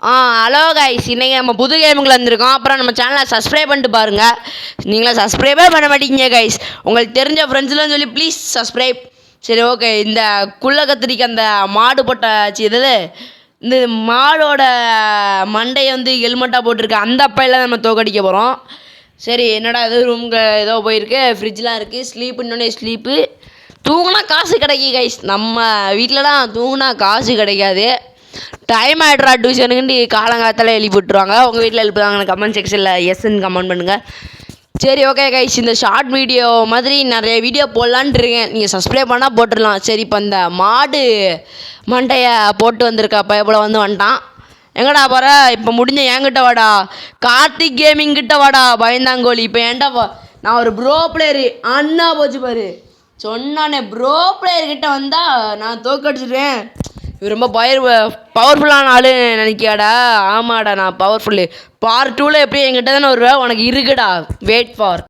Hello guys, இன்றைக்கி நம்ம புது கேமுக்குள்ள வந்திருக்கோம். அப்புறம் நம்ம சேனலை சப்ஸ்கிரைப் பண்ணிட்டு பாருங்கள். நீங்களாம் சப்ஸ்கிரைபே பண்ண மாட்டேங்க கைஸ். உங்களுக்கு தெரிஞ்ச ஃப்ரெண்ட்ஸ்லாம் சொல்லி ப்ளீஸ் சப்ஸ்கிரைப். சரி, ஓகே. இந்த குள்ள கத்திரிக்கு அந்த மாடு போட்ட இந்த மாடோட மண்டையை வந்து ஹெல்மெட்டாக போட்டிருக்கு. அந்த அப்பையில் நம்ம தோக்கடிக்க போகிறோம். சரி, என்னடா இது ரூமுக்கு ஏதோ போயிருக்கு. ஃப்ரிட்ஜ்லாம் இருக்குது. ஸ்லீப்புன்னொன்னே ஸ்லீப்பு. தூங்கினா காசு கிடைக்கும் கைஸ். நம்ம வீட்டிலலாம் தூங்கினா காசு கிடைக்காது. டைம் ஆகிட்றா டியூஷனுக்குன்னு காலங்காலத்தில் எழுப்பி விட்ருவாங்க. உங்கள் வீட்டில் எழுப்புவாங்க. கமெண்ட் செக்ஷனில் எஸ்ன்னு கமெண்ட் பண்ணுங்கள். சரி, ஓகே கைஸ். இந்த ஷார்ட் வீடியோ மாதிரி நிறைய வீடியோ போடலான்ட்டு இருக்கேன். நீங்கள் சப்ஸ்கிரைப் பண்ணால் போட்டுடலாம். சரி, இப்போ இந்த மாடு மண்டையை போட்டு வந்திருக்கா பயப்பட வந்துட்டான். எங்கடா போகிற? இப்போ முடிஞ்ச என்கிட்ட வாடா. கார்த்திக் கேமிங் கிட்ட வாடா பயந்தாங்கோலி. இப்போ ஏன்டா நான் ஒரு ப்ரோ பிளேயரு. அண்ணா போச்சு பாரு. சொன்னானே ப்ரோ பிளேயர்கிட்ட வந்தால் நான் தோக்கடிச்சிடுவேன். இவர் ரொம்ப பவர்ஃபுல்லான ஆளு நினைக்கியாடா? ஆமாடா, நான் பவர்ஃபுல்லு. பார்ட் 2ல் எப்படி என்கிட்ட தானே வருவேன். உனக்கு இருக்குடா. Wait for